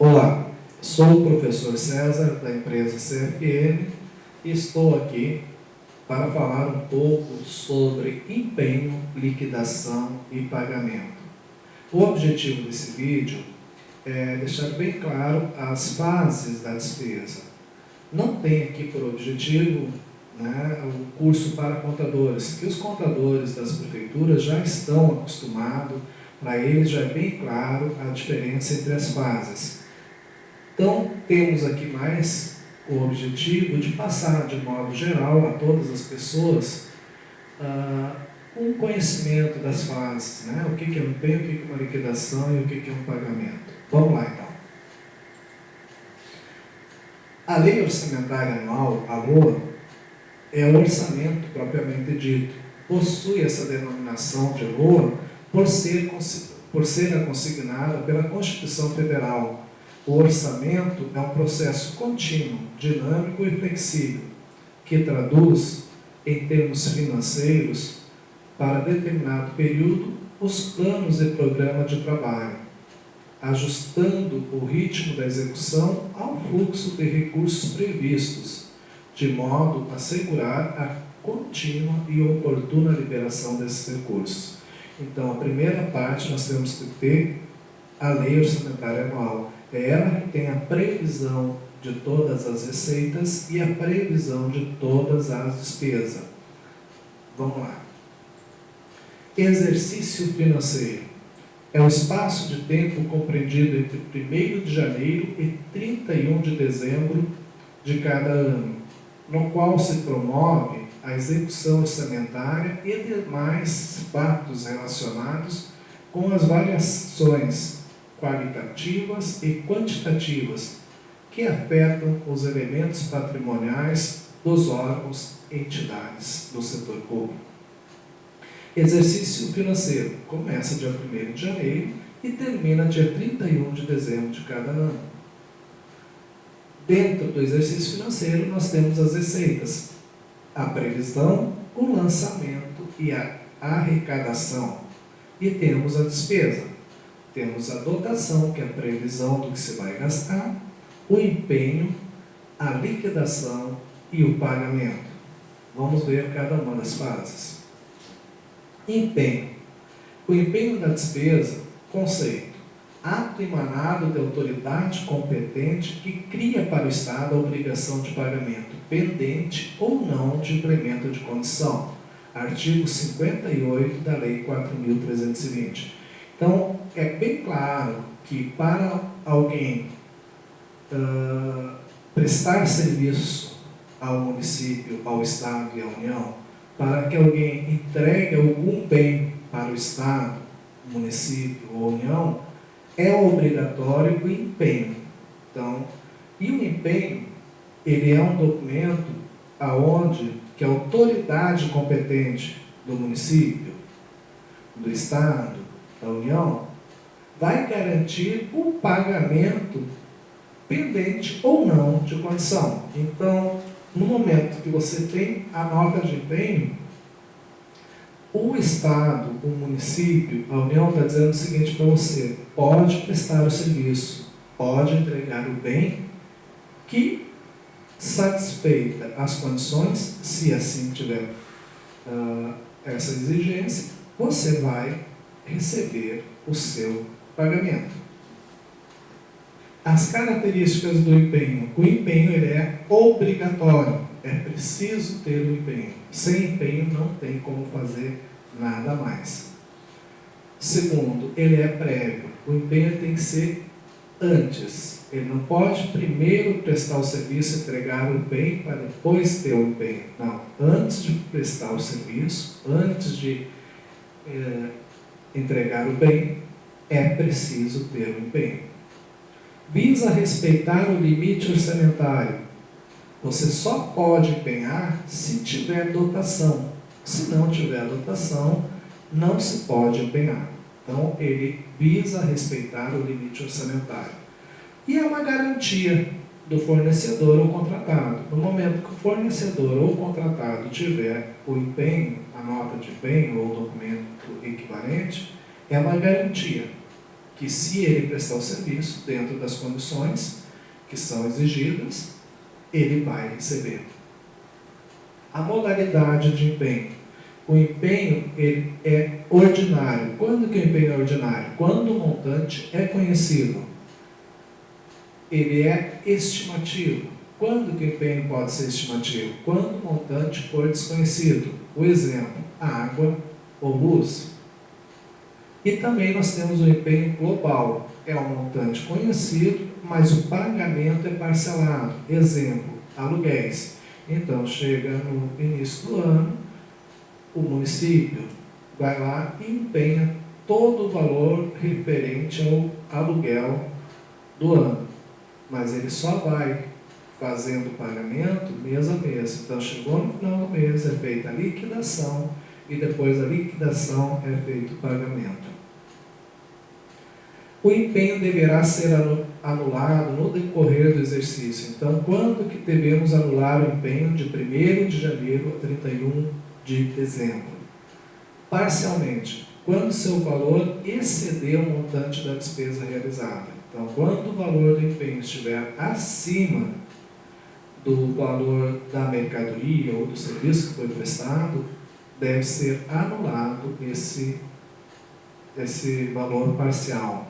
Olá, sou o professor César da empresa CFM e estou aqui para falar um pouco sobre empenho, liquidação e pagamento. O objetivo desse vídeo é deixar bem claro as fases da despesa. Não tem aqui por objetivo o curso para contadores, que os contadores das prefeituras já estão acostumados, para eles já é bem claro a diferença entre as fases. Então, temos aqui mais o objetivo de passar de modo geral a todas as pessoas um conhecimento das fases, o que é um empenho, o que é uma liquidação e o que é um pagamento. Vamos lá então. A Lei Orçamentária Anual, a LOA, é o orçamento propriamente dito. Possui essa denominação de LOA por ser consignada pela Constituição Federal. O orçamento é um processo contínuo, dinâmico e flexível, que traduz, em termos financeiros, para determinado período, os planos e programa de trabalho, ajustando o ritmo da execução ao fluxo de recursos previstos, de modo a assegurar a contínua e oportuna liberação desses recursos. Então, a primeira parte nós temos que ter a Lei Orçamentária Anual. É ela que tem a previsão de todas as receitas e a previsão de todas as despesas. Vamos lá. Exercício financeiro. É o espaço de tempo compreendido entre 1º de janeiro e 31 de dezembro de cada ano, no qual se promove a execução orçamentária e demais fatos relacionados com as variações qualitativas e quantitativas que afetam os elementos patrimoniais dos órgãos e entidades do setor público. Exercício financeiro começa dia 1º de janeiro e termina dia 31 de dezembro de cada ano. Dentro do exercício financeiro nós temos as receitas, a previsão, o lançamento e a arrecadação. E temos a despesa. Temos a dotação, que é a previsão do que se vai gastar, o empenho, a liquidação e o pagamento. Vamos ver cada uma das fases. Empenho. O empenho da despesa, conceito. Ato emanado de autoridade competente que cria para o Estado a obrigação de pagamento, pendente ou não de implemento de condição. Artigo 58 da Lei 4.320. Então, é bem claro que para alguém prestar serviço ao município, ao Estado e à União, para que alguém entregue algum bem para o Estado, município ou União, é obrigatório o empenho. Então, e o empenho, ele é um documento aonde que a autoridade competente do município, do Estado, da União, vai garantir o pagamento pendente ou não de condição. Então, no momento que você tem a nota de empenho, o Estado, o município, a União está dizendo o seguinte para você: pode prestar o serviço, pode entregar o bem, que satisfeita as condições, se assim tiver essa exigência, você vai receber o seu pagamento. As características do empenho. O empenho ele é obrigatório, é preciso ter o empenho. Sem empenho não tem como fazer nada mais. Segundo, ele é prévio. O empenho tem que ser antes. Ele não pode primeiro prestar o serviço e entregar o bem para depois ter o empenho. Não, antes de prestar o serviço, antes de entregar o bem, é preciso ter o empenho. Visa respeitar o limite orçamentário. Você só pode empenhar se tiver dotação. Se não tiver dotação, não se pode empenhar. Então, ele visa respeitar o limite orçamentário. E é uma garantia do fornecedor ou contratado. No momento que o fornecedor ou contratado tiver o empenho, a nota de empenho ou o documento equivalente, é uma garantia que se ele prestar o serviço dentro das condições que são exigidas, ele vai receber. A modalidade de empenho. O empenho ele é ordinário. Quando que o empenho é ordinário? Quando o montante é conhecido. Ele é estimativo. Quando que o empenho pode ser estimativo? Quando o montante for desconhecido. O exemplo, água ou luz. E também nós temos o empenho global. É um montante conhecido, mas o pagamento é parcelado. Exemplo, aluguéis. Então, chega no início do ano, o município vai lá e empenha todo o valor referente ao aluguel do ano. Mas ele só vai fazendo o pagamento mês a mês. Então, chegou no final do mês, é feita a liquidação e depois da liquidação é feito o pagamento. O empenho deverá ser anulado no decorrer do exercício. Então, quando que devemos anular o empenho? De 1º de janeiro a 31 de dezembro. Parcialmente, quando seu valor exceder o montante da despesa realizada. Então, quando o valor do empenho estiver acima do valor da mercadoria ou do serviço que foi prestado, deve ser anulado esse valor parcial.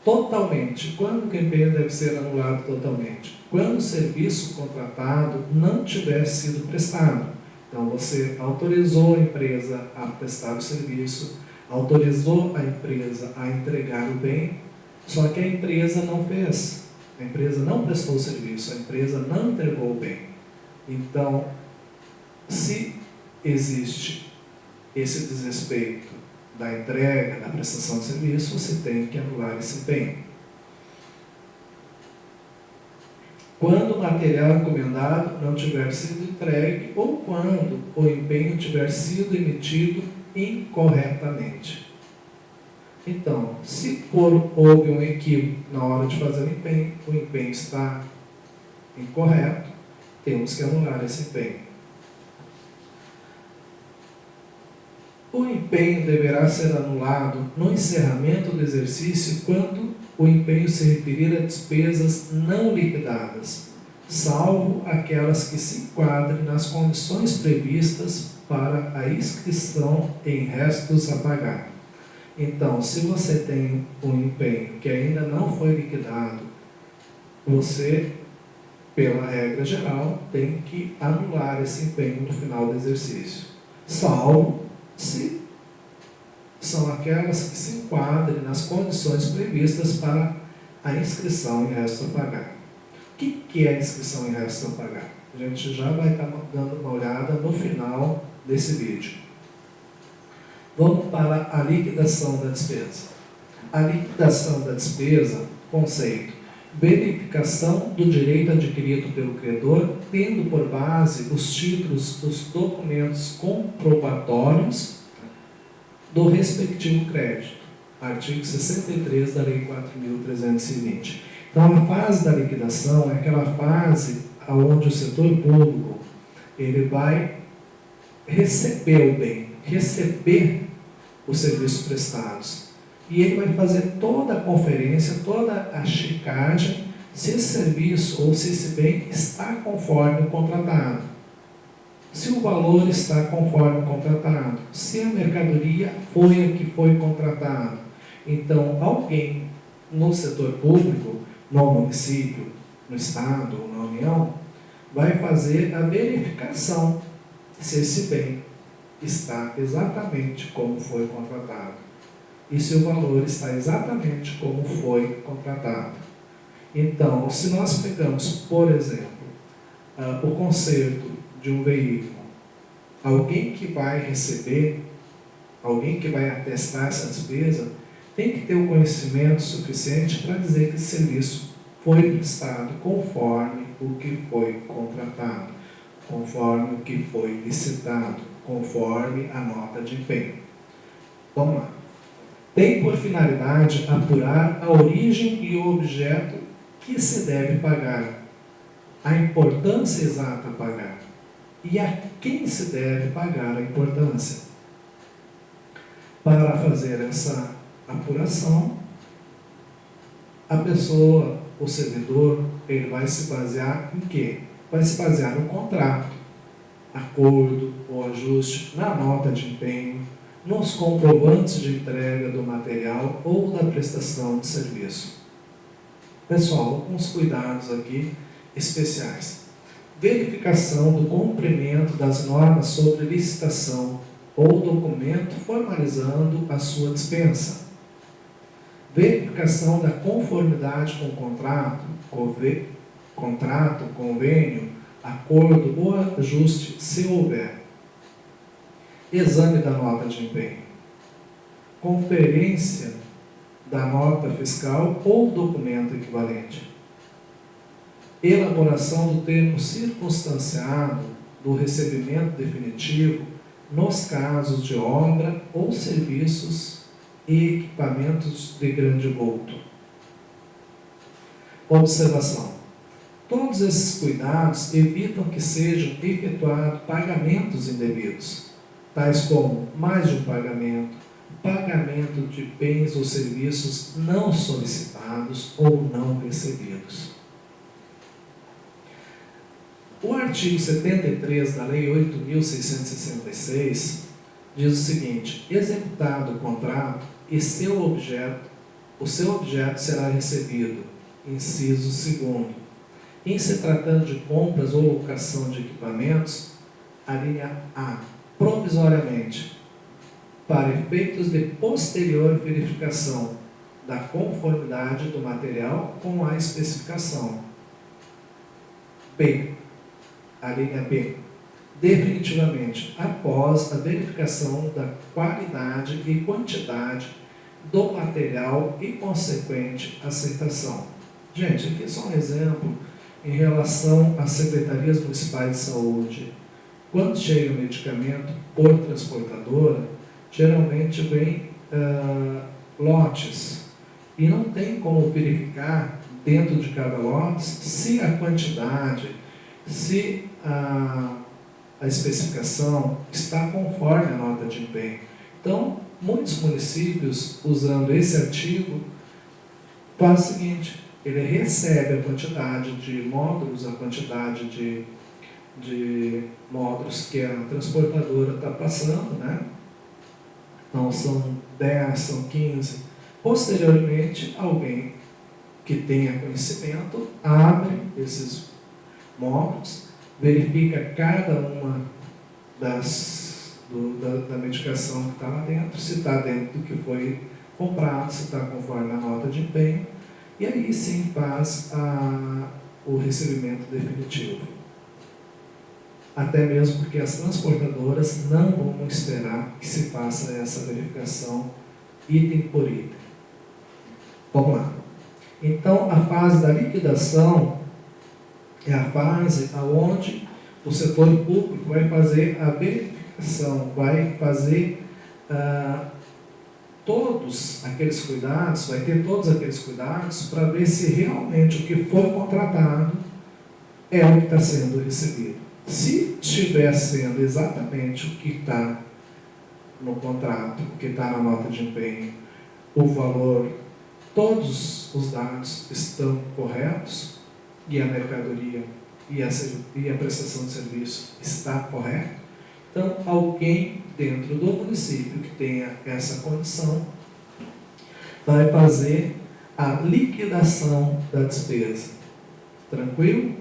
Totalmente. Quando que o empenho deve ser anulado totalmente? Quando o serviço contratado não tiver sido prestado. Então, você autorizou a empresa a prestar o serviço, autorizou a empresa a entregar o bem, só que a empresa não fez. A empresa não prestou o serviço, a empresa não entregou o bem. Então, se existe esse desrespeito da entrega, da prestação de serviço, você tem que anular esse empenho. Quando o material encomendado não tiver sido entregue ou quando o empenho tiver sido emitido incorretamente. Então, se houve um equívoco na hora de fazer o empenho está incorreto, temos que anular esse empenho. O empenho deverá ser anulado no encerramento do exercício quando o empenho se referir a despesas não liquidadas, salvo aquelas que se enquadrem nas condições previstas para a inscrição em restos a pagar. Então, se você tem um empenho que ainda não foi liquidado, você, pela regra geral, tem que anular esse empenho no final do exercício, salvo se são aquelas que se enquadrem nas condições previstas para a inscrição em resto a pagar. O que é a inscrição em resto a pagar? A gente já vai estar dando uma olhada no final desse vídeo. Vamos para a liquidação da despesa. A liquidação da despesa, conceito: verificação do direito adquirido pelo credor, tendo por base os títulos dos documentos comprobatórios do respectivo crédito. Artigo 63 da Lei 4.320. Então, a fase da liquidação é aquela fase onde o setor público ele vai receber o bem, receber os serviços prestados. E ele vai fazer toda a conferência, toda a checagem, se esse serviço ou se esse bem está conforme o contratado. Se o valor está conforme o contratado. Se a mercadoria foi a que foi contratado. Então, alguém no setor público, no município, no estado ou na União, vai fazer a verificação se esse bem está exatamente como foi contratado. E se o valor está exatamente como foi contratado. Então, se nós pegamos, por exemplo, o conserto de um veículo, alguém que vai receber, alguém que vai atestar essa despesa, tem que ter o conhecimento suficiente para dizer que esse serviço foi prestado conforme o que foi contratado, conforme o que foi licitado, conforme a nota de empenho. Vamos lá. Tem por finalidade apurar a origem e o objeto que se deve pagar, a importância exata a pagar e a quem se deve pagar a importância. Para fazer essa apuração, a pessoa, o servidor, ele vai se basear em quê? Vai se basear no contrato, acordo ou ajuste, na nota de empenho, nos comprovantes de entrega do material ou da prestação de serviço. Pessoal, alguns cuidados aqui especiais. Verificação do cumprimento das normas sobre licitação ou documento formalizando a sua dispensa. Verificação da conformidade com o contrato, convênio, acordo ou ajuste, se houver. Exame da nota de empenho. Conferência da nota fiscal ou documento equivalente. Elaboração do termo circunstanciado do recebimento definitivo nos casos de obra ou serviços e equipamentos de grande vulto. Observação. Todos esses cuidados evitam que sejam efetuados pagamentos indevidos, tais como mais de um pagamento, pagamento de bens ou serviços não solicitados ou não recebidos. O artigo 73 da Lei 8.666 diz o seguinte: executado o contrato e o seu objeto será recebido. Inciso 2º. Em se tratando de compras ou locação de equipamentos, a linha A, provisoriamente, para efeitos de posterior verificação da conformidade do material com a especificação. B, a linha B, definitivamente, após a verificação da qualidade e quantidade do material e consequente aceitação. Gente, aqui é só um exemplo em relação às secretarias municipais de saúde. Quando chega o medicamento por transportadora, geralmente vem lotes, e não tem como verificar dentro de cada lote se a quantidade, se a especificação está conforme a nota de empenho. Então, muitos municípios, usando esse artigo, faz o seguinte: ele recebe a quantidade de módulos, a quantidade de módulos que a transportadora está passando, né? Então, são 10, são 15. Posteriormente, alguém que tenha conhecimento abre esses módulos, verifica cada uma da medicação que está lá dentro, se está dentro do que foi comprado, se está conforme a nota de empenho, e aí sim faz o recebimento definitivo. Até mesmo porque as transportadoras não vão esperar que se faça essa verificação item por item. Vamos lá. Então, a fase da liquidação é a fase onde o setor público vai fazer a verificação, vai fazer todos aqueles cuidados, vai ter todos aqueles cuidados para ver se realmente o que foi contratado é o que está sendo recebido. Se estiver sendo exatamente o que está no contrato, o que está na nota de empenho, o valor, todos os dados estão corretos e a mercadoria e a prestação de serviço está correta, então alguém dentro do município que tenha essa condição vai fazer a liquidação da despesa. Tranquilo?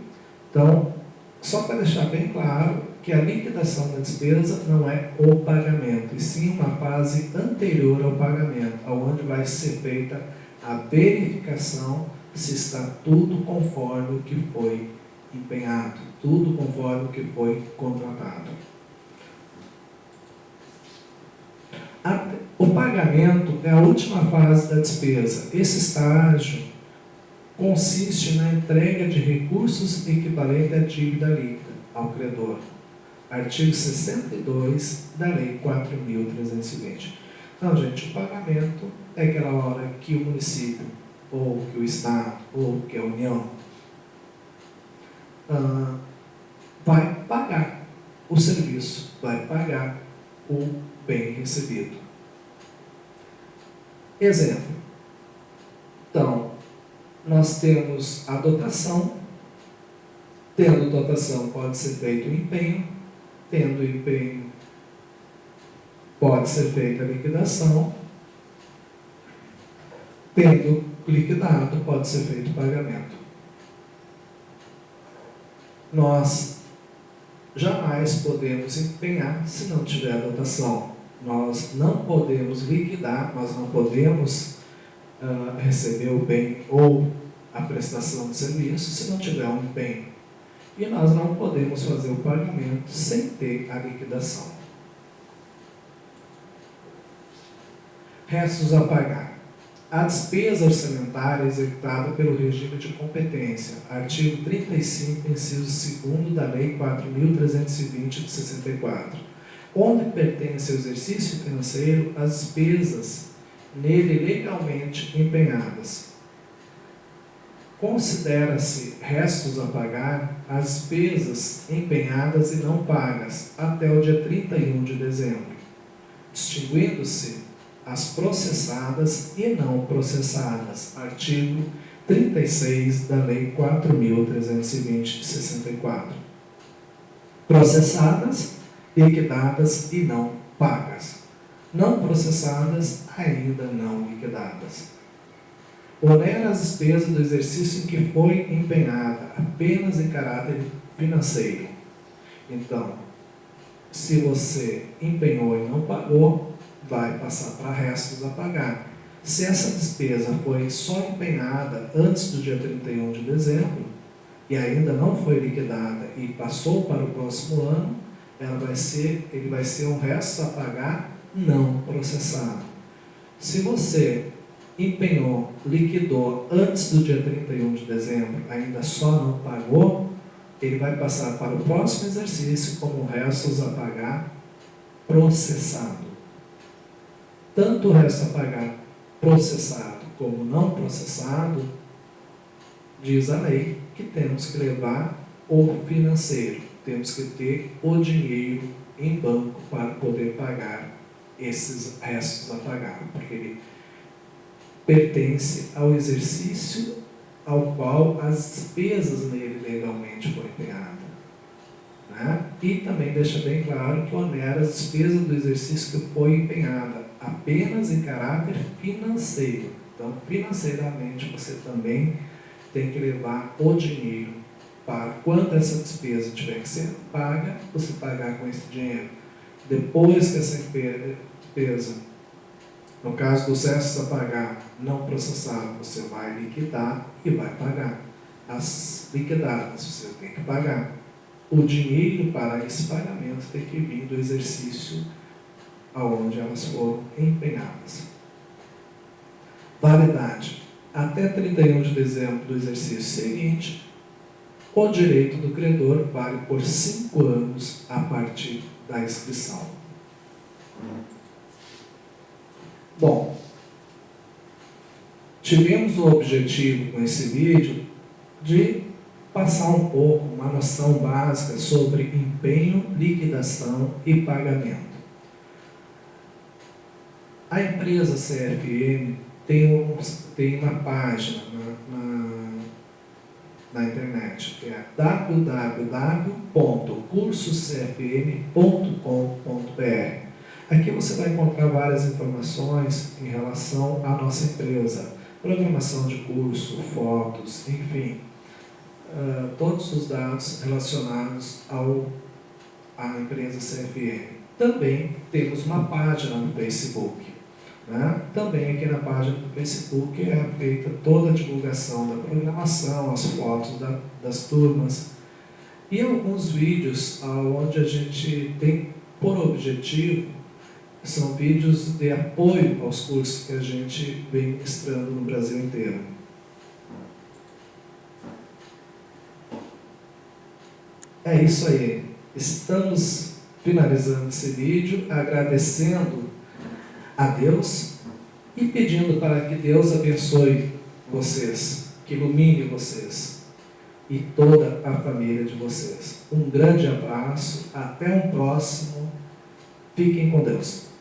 Então, só para deixar bem claro que a liquidação da despesa não é o pagamento, e sim uma fase anterior ao pagamento, onde vai ser feita a verificação se está tudo conforme o que foi empenhado, tudo conforme o que foi contratado. O pagamento é a última fase da despesa. Esse estágio consiste na entrega de recursos equivalentes à dívida líquida ao credor. Artigo 62 da Lei 4.320. Então, gente, o pagamento é aquela hora que o município, ou que o Estado, ou que a União vai pagar o serviço, vai pagar o bem recebido. Exemplo. Então, nós temos a dotação. Tendo dotação, pode ser feito o empenho. Tendo empenho, pode ser feita a liquidação. Tendo liquidado, pode ser feito o pagamento. Nós jamais podemos empenhar se não tiver dotação. Nós não podemos liquidar, nós não podemos receber o bem ou a prestação de serviço se não tiver um empenho. E nós não podemos fazer o pagamento sem ter a liquidação. Restos a pagar. A despesa orçamentária executada pelo regime de competência, artigo 35, inciso 2º da Lei 4.320 de 64, onde pertence ao exercício financeiro as despesas nele legalmente empenhadas. Considera-se restos a pagar as despesas empenhadas e não pagas até o dia 31 de dezembro, distinguindo-se as processadas e não processadas, artigo 36 da Lei 4.320 de 64. Processadas, liquidadas e não pagas. Não processadas, ainda não liquidadas. Onera as despesas do exercício em que foi empenhada apenas em caráter financeiro. Então, se você empenhou e não pagou, vai passar para restos a pagar. Se essa despesa foi só empenhada antes do dia 31 de dezembro e ainda não foi liquidada e passou para o próximo ano, ele vai ser um resto a pagar não processado. Se você empenhou, liquidou antes do dia 31 de dezembro, ainda só não pagou, ele vai passar para o próximo exercício como restos a pagar processado. Tanto o resto a pagar processado como não processado, diz a lei que temos que levar o financeiro, temos que ter o dinheiro em banco para poder pagar esses restos a pagar, porque ele pertence ao exercício ao qual as despesas nele legalmente foram empenhadas. Né? E também deixa bem claro que onera as despesas do exercício que foi empenhada apenas em caráter financeiro. Então, financeiramente, você também tem que levar o dinheiro para, quando essa despesa tiver que ser paga, você pagar com esse dinheiro. Depois que essa despesa, no caso dos restos a pagar não processado, você vai liquidar e vai pagar. As liquidadas você tem que pagar. O dinheiro para esse pagamento tem que vir do exercício aonde elas foram empenhadas. Validade. Até 31 de dezembro do exercício seguinte, o direito do credor vale por 5 anos a partir da inscrição. Bom, tivemos o objetivo com esse vídeo de passar um pouco, uma noção básica sobre empenho, liquidação e pagamento. A empresa CFM tem uma página na internet, que é www.cursoscfm.com.br. Aqui você vai encontrar várias informações em relação à nossa empresa, programação de curso, fotos, enfim, todos os dados relacionados à empresa CFM. Também temos uma página no Facebook. Né? Também aqui na página do Facebook é feita toda a divulgação da programação, as fotos das turmas e alguns vídeos onde a gente tem por objetivo, são vídeos de apoio aos cursos que a gente vem ministrando no Brasil inteiro. É isso aí. Estamos finalizando esse vídeo, agradecendo a Deus e pedindo para que Deus abençoe vocês, que ilumine vocês e toda a família de vocês. Um grande abraço, até um próximo. Fiquem com Deus.